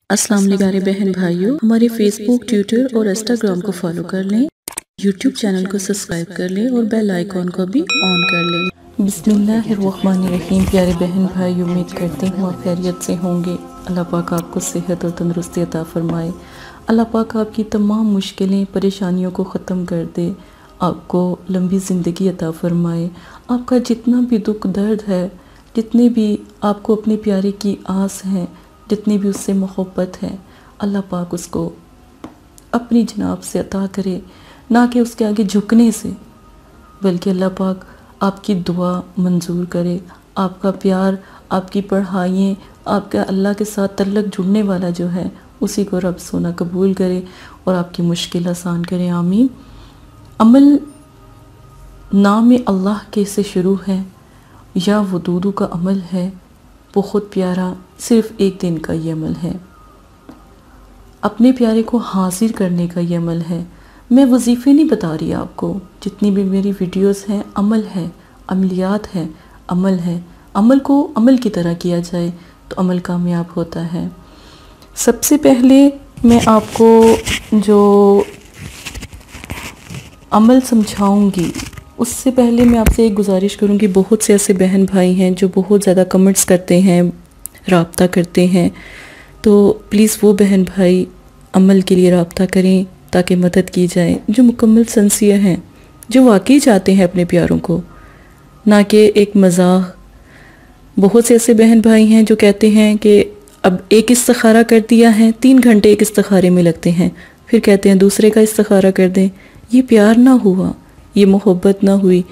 अस्सलाम वालेकुम प्यारे बहन भाइयों, हमारे फेसबुक, ट्विटर और इंस्टाग्राम को फॉलो कर लें, यूट्यूब चैनल को सब्सक्राइब कर लें और बेल आइकॉन को भी ऑन कर लें। बिस्मिल्लाहिर्रहमानिर्रहीम। प्यारे बहन भाई, उम्मीद करते हैं आप खैरियत से होंगे। अल्लाह पाक आपको सेहत और तंदुरुस्ती अता फरमाए। अल्लाह पाक आपकी तमाम मुश्किलें परेशानियों को ख़त्म कर दे, आपको लंबी ज़िंदगी अता फरमाए। आपका जितना भी दुख दर्द है, जितने भी आपको अपने प्यारे की आस है, जितनी भी उससे मोहब्बत है, अल्लाह पाक उसको अपनी जनाब से अता करे, ना कि उसके आगे झुकने से, बल्कि अल्लाह पाक आपकी दुआ मंजूर करे। आपका प्यार, आपकी पढ़ाइयाँ, आपका अल्लाह के साथ तल्लक जुड़ने वाला जो है, उसी को रब सोना कबूल करे और आपकी मुश्किल आसान करे। आमीन। अमल नाम अल्लाह के से शुरू है, या वदूदू का अमल है, बहुत प्यारा, सिर्फ़ एक दिन का ये अमल है। अपने प्यारे को हाजिर करने का ये अमल है। मैं वजीफ़े नहीं बता रही आपको, जितनी भी मेरी वीडियोस हैं अमल है, अमलियात है, अमल है। अमल को अमल की तरह किया जाए तो अमल कामयाब होता है। सबसे पहले मैं आपको जो अमल समझाऊंगी, उससे पहले मैं आपसे एक गुजारिश करूंगी। बहुत से ऐसे बहन भाई हैं जो बहुत ज़्यादा कमेंट्स करते हैं, राब्ता करते हैं, तो प्लीज़ वो बहन भाई अमल के लिए राब्ता करें ताकि मदद की जाए। जो मुकम्मल सिंसियर हैं, जो वाकई चाहते हैं अपने प्यारों को, ना कि एक मजाक। बहुत से ऐसे बहन भाई हैं जो कहते हैं कि अब एक इस्तिखारा कर दिया है, 3 घंटे एक इस्तिखारे में लगते हैं, फिर कहते हैं दूसरे का इस्तिखारा कर दें। ये प्यार ना हुआ, ये मोहब्बत ना हुई,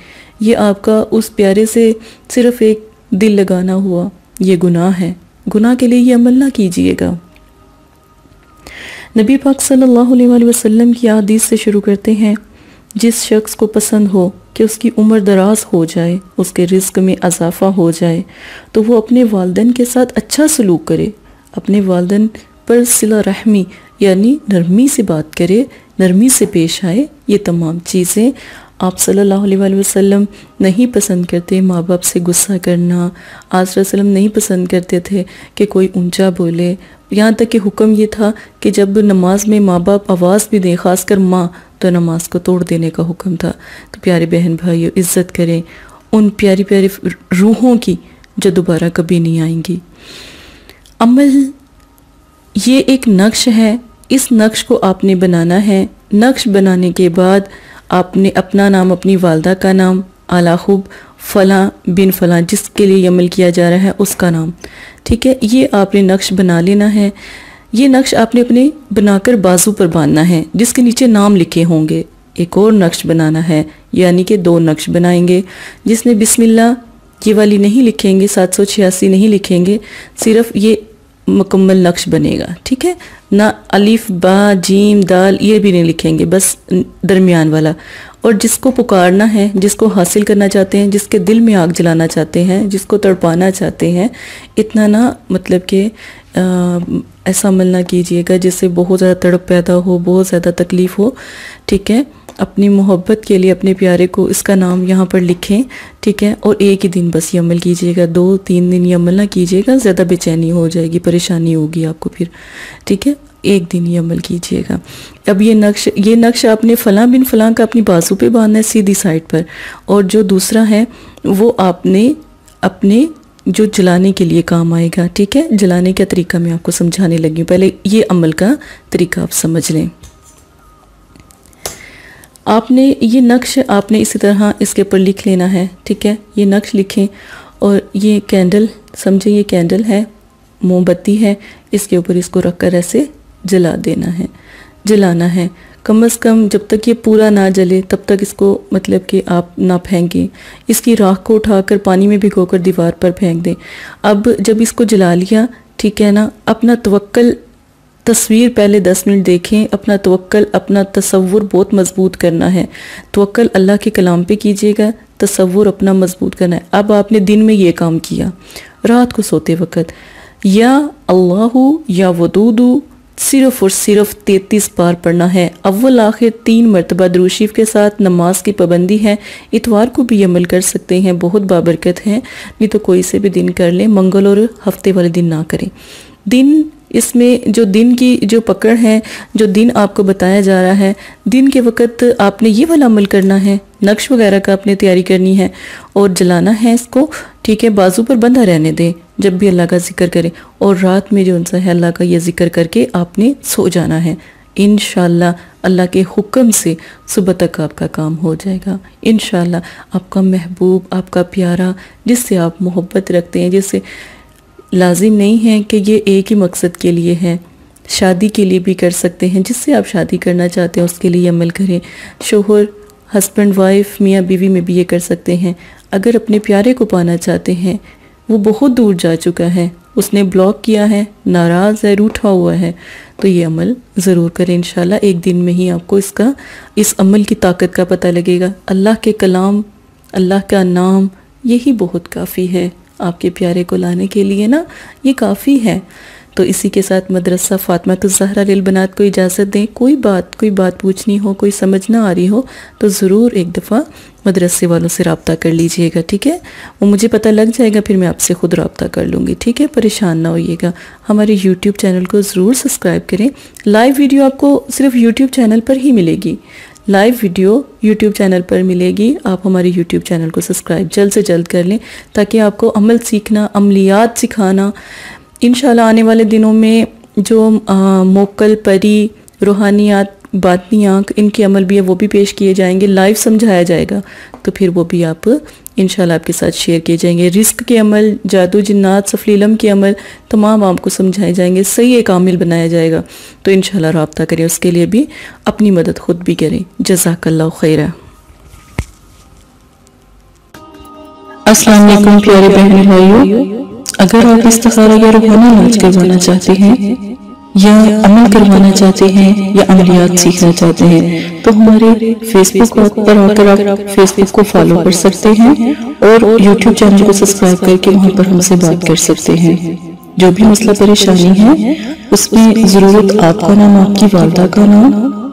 ये आपका उस प्यारे से सिर्फ़ एक दिल लगाना हुआ। ये गुनाह है। गुनाह के लिए ये अमल ना कीजिएगा। नबी पाक सल्लल्लाहु अलैहि वसल्लम की हदीस से शुरू करते हैं। जिस शख्स को पसंद हो कि उसकी उम्र दराज हो जाए, उसके रिस्क में इजाफा हो जाए, तो वो अपने वालिदैन के साथ अच्छा सलूक करे, अपने वालिदैन पर सिला रहमी यानी नरमी से बात करे, नरमी से पेश आए। ये तमाम चीज़ें आप सल्लल्लाहु अलैहि वसल्लम नहीं पसंद करते। माँ बाप से गुस्सा करना, आस वसल्लम नहीं पसंद करते थे कि कोई ऊंचा बोले। यहाँ तक कि हुक्म ये था कि जब नमाज में माँ बाप आवाज़ भी दें, ख़ासकर माँ, तो नमाज को तोड़ देने का हुक्म था। तो प्यारे बहन भाइयों, इज़्ज़त करें उन प्यारी प्यारी रूहों की जो दोबारा कभी नहीं आएंगी। अमल ये एक नक्श है, इस नक्श को आपने बनाना है। नक्श बनाने के बाद आपने अपना नाम, अपनी वालदा का नाम, आला खूब फ़लाँ बिन फ़लाँ, जिसके लिए अमल किया जा रहा है उसका नाम, ठीक है, ये आपने नक्श बना लेना है। ये नक्श आपने अपने बनाकर बाजू पर बांधना है, जिसके नीचे नाम लिखे होंगे। एक और नक्श बनाना है, यानी कि 2 नक्श बनाएंगे, जिसमें बिस्मिल्लाह ये वाली नहीं लिखेंगे, 786 नहीं लिखेंगे, सिर्फ ये मुकम्मल नक्श बनेगा, ठीक है ना। अलिफ बा जीम दाल ये भी नहीं लिखेंगे, बस दरमियान वाला। और जिसको पुकारना है, जिसको हासिल करना चाहते हैं, जिसके दिल में आग जलाना चाहते हैं, जिसको तड़पाना चाहते हैं, इतना ना मतलब कि ऐसा अमल ना कीजिएगा जिससे बहुत ज़्यादा तड़प पैदा हो, बहुत ज़्यादा तकलीफ़ हो, ठीक है। अपनी मोहब्बत के लिए अपने प्यारे को इसका नाम यहाँ पर लिखें, ठीक है। और एक ही दिन बस ये अमल कीजिएगा, 2-3 दिन ये अमल ना कीजिएगा, ज़्यादा बेचैनी हो जाएगी, परेशानी होगी आपको फिर, ठीक है। एक दिन ये अमल कीजिएगा। अब ये नक्श आपने फ़लाँ बिन फ़लाँ का अपनी बाजू पे बांधना है, सीधी साइड पर। और जो दूसरा है वो आपने अपने जो जलाने के लिए काम आएगा, ठीक है। जलाने का तरीका मैं आपको समझाने लगी हूँ, पहले ये अमल का तरीका आप समझ लें। आपने ये नक्श आपने इसी तरह इसके ऊपर लिख लेना है, ठीक है। ये नक्श लिखें और ये कैंडल समझे, ये कैंडल है, मोमबत्ती है, इसके ऊपर इसको रखकर ऐसे जला देना है, जलाना है। कम से कम जब तक ये पूरा ना जले तब तक इसको मतलब कि आप ना फेंकें। इसकी राख को उठाकर पानी में भिगोकर दीवार पर फेंक दें। अब जब इसको जला लिया, ठीक है ना, अपना तवक्कल तस्वीर पहले 10 मिनट देखें। अपना तवक्कल, अपना तसव्वुर बहुत मजबूत करना है। तवक्कल अल्लाह के कलाम पे कीजिएगा, तसव्वुर अपना मजबूत करना है। अब आपने दिन में ये काम किया, रात को सोते वक़्त या अल्लाहु या वदूदू सिर्फ़ और सिर्फ 33 बार पढ़ना है। अव्वल आखिर 3 मरतबा दुरूद शरीफ के साथ। नमाज की पाबंदी है, इतवार को भी अमल कर सकते हैं, बहुत बाबरकत है। नहीं तो कोई से भी दिन कर लें, मंगल और हफ्ते वाले दिन ना करें। दिन इसमें जो दिन की जो पकड़ है, जो दिन आपको बताया जा रहा है, दिन के वक्त आपने ये वाला अमल करना है, नक्श वगैरह का आपने तैयारी करनी है और जलाना है इसको, ठीक है। बाजू पर बंधा रहने दें जब भी अल्लाह का जिक्र करें, और रात में जो उनसा है अल्लाह का ये जिक्र करके आपने सो जाना है। इंशाल्लाह अल्लाह के हुक्म से सुबह तक आपका काम हो जाएगा। इंशाल्लाह आपका महबूब, आपका प्यारा, जिससे आप मोहब्बत रखते हैं, जिससे लाजिम नहीं है कि ये एक ही मकसद के लिए है, शादी के लिए भी कर सकते हैं, जिससे आप शादी करना चाहते हैं उसके लिए अमल करें। शोहर, हस्बैंड वाइफ, मियाँ बीवी में भी ये कर सकते हैं। अगर अपने प्यारे को पाना चाहते हैं, वो बहुत दूर जा चुका है, उसने ब्लॉक किया है, नाराज़ है, रूठा हुआ है, तो ये अमल ज़रूर करें। इंशाल्लाह एक दिन में ही आपको इस अमल की ताकत का पता लगेगा। अल्लाह के कलाम, अल्लाह का नाम, यही बहुत काफ़ी है आपके प्यारे को लाने के लिए ना, ये काफ़ी है। तो इसी के साथ मदरसा फातिमातुज़ ज़हरा लिल बनात को इजाज़त दें। कोई बात पूछनी हो, कोई समझ ना आ रही हो तो ज़रूर एक दफ़ा मदरसे वालों से रब्ता कर लीजिएगा, ठीक है। वो मुझे पता लग जाएगा, फिर मैं आपसे ख़ुद रब्ता कर लूँगी, ठीक है। परेशान ना होइएगा। हमारे यूट्यूब चैनल को ज़रूर सब्सक्राइब करें। लाइव वीडियो आपको सिर्फ यूट्यूब चैनल पर ही मिलेगी, लाइव वीडियो यूट्यूब चैनल पर मिलेगी। आप हमारे यूट्यूब चैनल को सब्सक्राइब जल्द से जल्द कर लें, ताकि आपको अमल सीखना, अमलियात सिखाना, इंशाल्लाह आने वाले दिनों में जो मोकल, परी, रूहानियात, बातनी आँख, इनके अमल भी है, वो भी पेश किए जाएंगे, लाइव समझाया जाएगा, तो फिर वो भी आप इंशाल्लाह आपके साथ शेयर किए जाएंगे। रिस्क के अमल, जादू, जिन्नात, सफलीलम के अमल तमाम आपको समझाए जाएंगे, सही एक आमिल बनाया जाएगा। तो इंशाल्लाह रब्ता करें, उसके लिए भी अपनी मदद खुद भी करें। जज़ाकल्लाहु खैरा। अस्सलाम वालेकुम प्यारे बहन भाइयों, अगर आप इस्तिखारा या रूहानी इलाज करवाना चाहते हैं या अमल करवाना चाहते हैं या अमलियात सीखना चाहते हैं तो हमारे फेसबुक पर आकर आप फेसबुक को फॉलो कर सकते हैं और यूट्यूब चैनल को सब्सक्राइब करके वहां पर हमसे बात कर सकते हैं। जो भी मसला परेशानी है उसमें ज़रूरत आपका नाम, आपकी वालदा का नाम,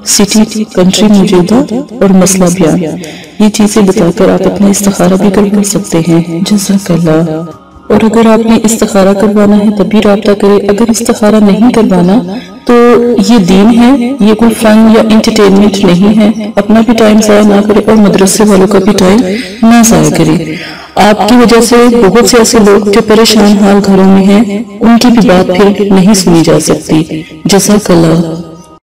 सिटी, कंट्री मौजूदा और मसला बयान, ये चीजें बताकर आप अपना इस्तिखारा भी करवा सकते हैं। जज़ाकल्लाह। और अगर आपने इस्तिखारा करवाना है तभी रब्ता करें। अगर इस्तिखारा नहीं करवाना तो ये दीन है, ये कोई फन या एंटरटेनमेंट नहीं है। अपना भी टाइम ज़ाया ना करें और मदरसे वालों का भी टाइम ना ज़ाया करें। आपकी वजह से बहुत से ऐसे लोग जो परेशान हाल घरों में हैं, उनकी भी बात फिर नहीं सुनी जा सकती। जज़ाकल्लाह।